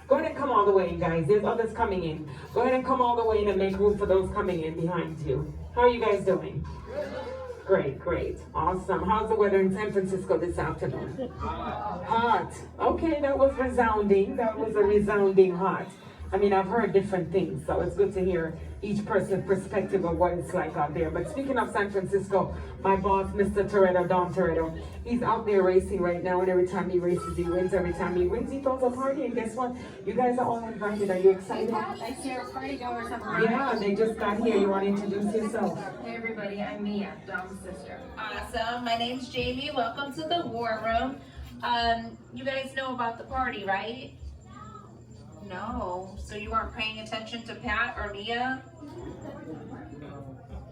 Go ahead and come all the way in, guys. There's others coming in. Go ahead and come all the way in and make room for those coming in behind you. How are you guys doing? Great, great. Awesome. How's the weather in San Francisco this afternoon? Hot. Okay, that was resounding. That was a resounding hot. I mean, I've heard different things, so it's good to hear each person's perspective of what it's like out there. But speaking of San Francisco, my boss, Mr. Toretto, Dom Toretto, he's out there racing right now, and every time he races, he wins. Every time he wins, he throws a party, and guess what? You guys are all invited. Are you excited? I see our party goers. Yeah, they just got here. You want to introduce yourself? Hey everybody, I'm Mia, Dom's sister. Awesome. My name's Jamie. Welcome to the War Room. You guys know about the party, right? No. So you weren't paying attention to Pat or Mia?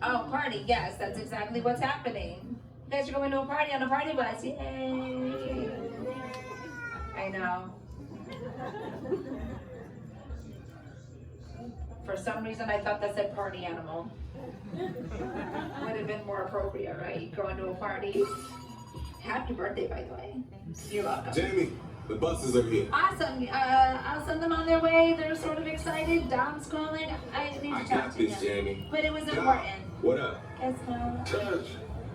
Oh, party. Yes, that's exactly what's happening. You guys are going to a party on a party bus. Yay! I know. For some reason, I thought that said party animal. Would have been more appropriate, right? Going to a party. Happy birthday, by the way. You're welcome. Jamie, the buses are here. Awesome. I'll send them on their way. They're sort of excited. Dom's calling. I need to talk to him. Jamie. But it was Dom, important. what up? Guess what? Tej,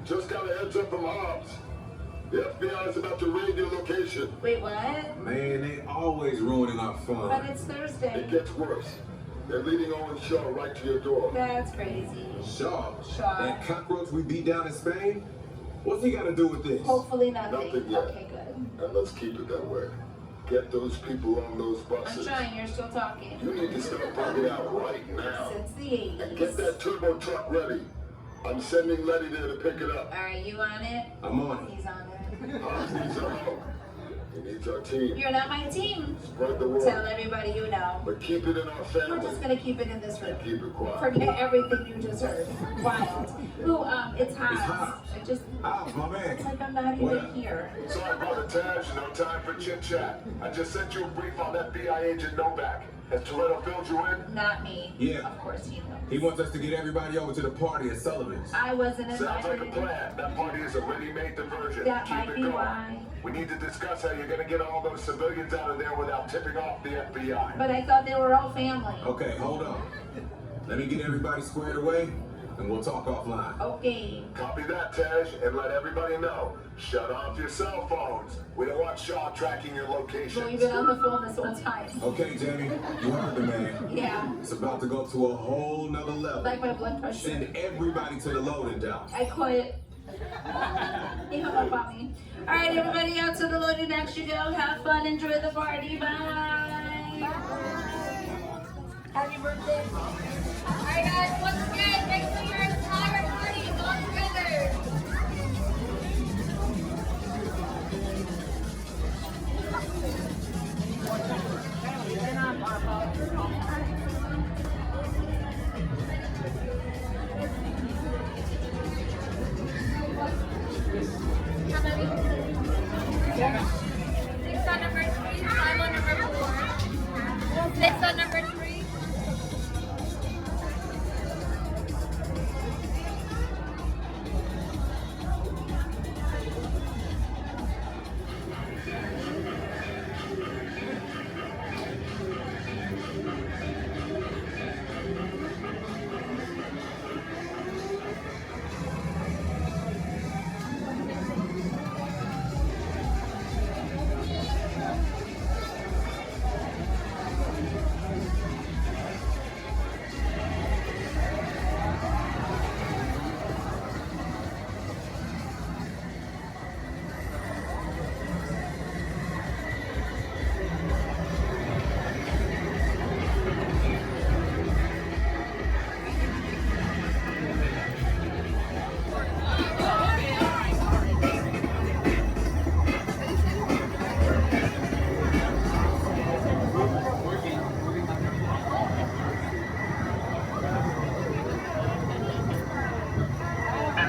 just got a heads up from Hobbs. The FBI is about to raid your location. Wait, what? Man, they always ruining our fun. But it's Thursday. It gets worse. They're leading Owen Shaw right to your door. That's crazy. Shaw? Shaw. That cockroach we beat down in Spain? What's he got to do with this? Hopefully nothing. Nothing yet. Okay, good. And let's keep it that way. Get those people on those I'm buses. trying. You're still talking. You need to start bringing out right now. Since the 80s. And get that turbo truck ready. I'm sending Letty there to pick it up. All right, you on it? I'm on it. He's on it. Hobbs needs our help. He needs our team. You're not my team. Spread the Tell word. everybody you know. But keep it in our We're family. just gonna keep it in this room. Keep it quiet. Forget everything you just heard. Wild. Who? It's Hobbs. Hobbs. I just. Hobbs, my man. It's like I'm not What even up? here. Sorry, Brother Taj, no time for chit-chat. I just sent you a brief on FBI agent Novak. Has Toretto filled you in? Not me. Yeah. Of course he knows. He wants us to get everybody over to the party at Sullivan's. I wasn't Sounds like a invited. plan. That party is a ready-made diversion. That Keep might it be going. why. We need to discuss how you're gonna get all those civilians out of there without tipping off the FBI. But I thought they were all family. Okay, hold on. Let me get everybody squared away, and we'll talk offline. Okay. Copy that, Tej, and let everybody know. Shut off your cell phones. We don't want Shaw tracking your location. So we've been on the phone this whole time. Okay, Jamie, you heard the man. Yeah. It's about to go to a whole nother level. Like my blood pressure. Send everybody to the loading dock. I quit. He hung up on me. All right, everybody out to the loading decks you go. Have fun, enjoy the party. Bye. Happy birthday. All right, guys, once again, make sure your entire party is all together. How many? 6 on number 3, 5 on number 4, 6 on number 3.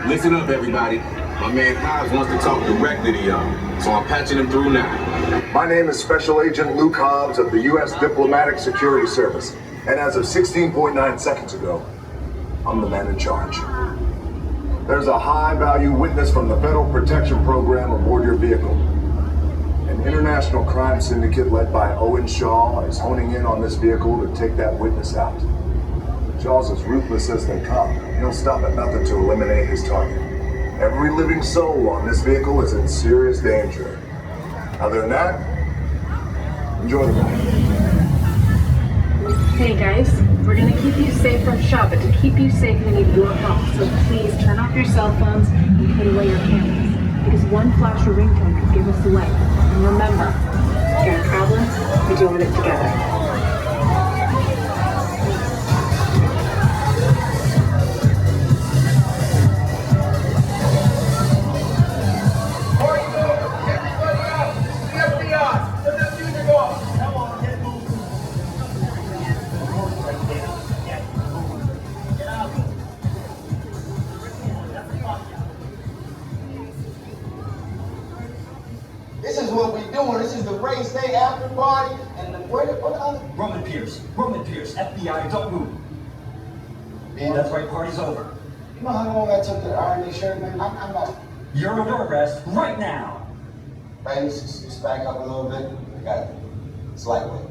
Listen up, everybody. My man Hobbs wants to talk directly to y'all, so I'm patching him through now. My name is Special Agent Luke Hobbs of the U.S. Diplomatic Security Service, and as of 16.9 seconds ago, I'm the man in charge. There's a high-value witness from the Federal Protection Program aboard your vehicle. An international crime syndicate led by Owen Shaw is honing in on this vehicle to take that witness out. Shaw's as ruthless as they come. He'll stop at nothing to eliminate his target. Every living soul on this vehicle is in serious danger. Other than that, enjoy the ride. Hey guys, we're gonna keep you safe from Shaw, but to keep you safe we need your help. So please turn off your cell phones and put away your cameras. Because one flash or ringtone could give us away. And remember, got problems, we're doing it together. This is what we're doing. This is the race day after party. And what the other? Roman Pierce, FBI, don't move. Man, That's right, party's over. you know how long I took to iron this shirt, man? I'm not. You're under arrest right now. Right, just back up a little bit. I got it. It's lightweight.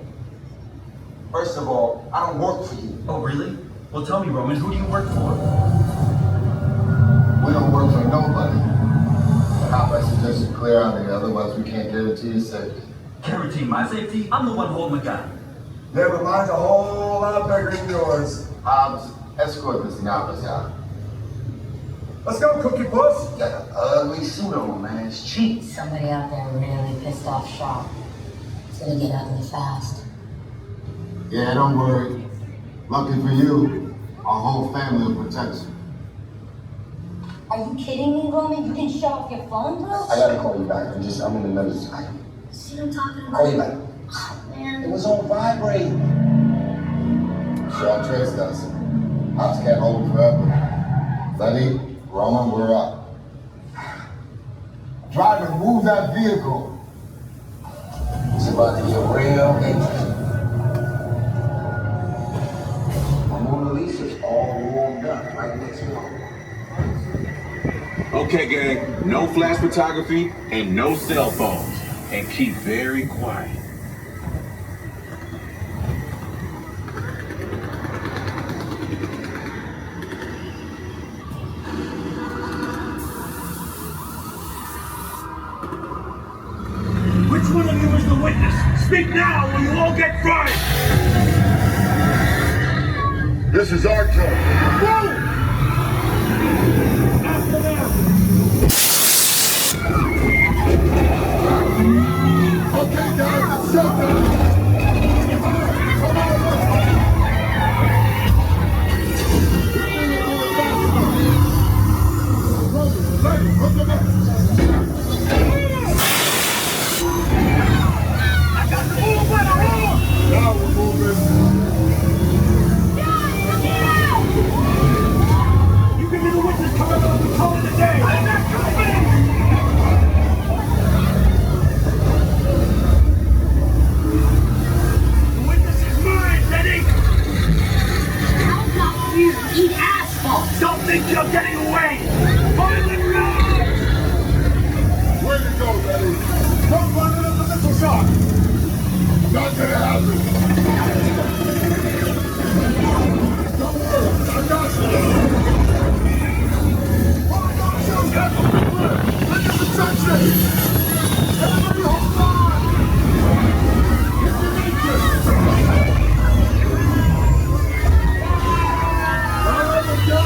First of all, I don't work for you. Oh, really? Well, tell me, Roman, who do you work for? We don't work for nobody. I suggest you clear out of here, otherwise we can't guarantee your safety. Guarantee my safety? I'm the one holding the gun. Never mind, a whole lot bigger than yours. Hobbs, escort this novice out. Let's go, Cookie Puss. You got an ugly suit on, man. It's cheap. Somebody out there really pissed off Shaw. It's gonna get ugly fast. Yeah, don't worry. Lucky for you, our whole family will protect you. Are you kidding me, Roman? You can shut off your phone, bro? I gotta call you back. I'm in the middle. See what I'm talking about? Call you back. Oh, man. It was on vibrate. Shaw traced us. Hobbs can't hold it forever. Letty, Roman, we're up. Driver, move that vehicle. It's about to get real interesting. My Mona Lisa's all warmed up right next door. Okay, gang, no flash photography and no cell phones. And keep very quiet. Which one of you is the witness? Speak now or you all get fried! This is our turn. After them! think you're getting away? Violent rage! Where you go, Betty? Don't run into the missile shock! Not gonna happen! Don't worry, I got you! Why don't you get the flip? Look at the section! Everybody hold on! If you need this! Alright, let's go!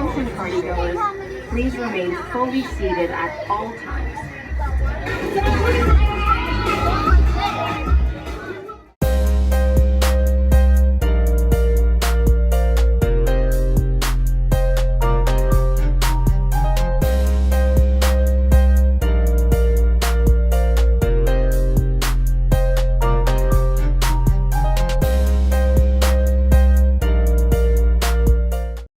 Attention partygoers, please remain fully seated at all times.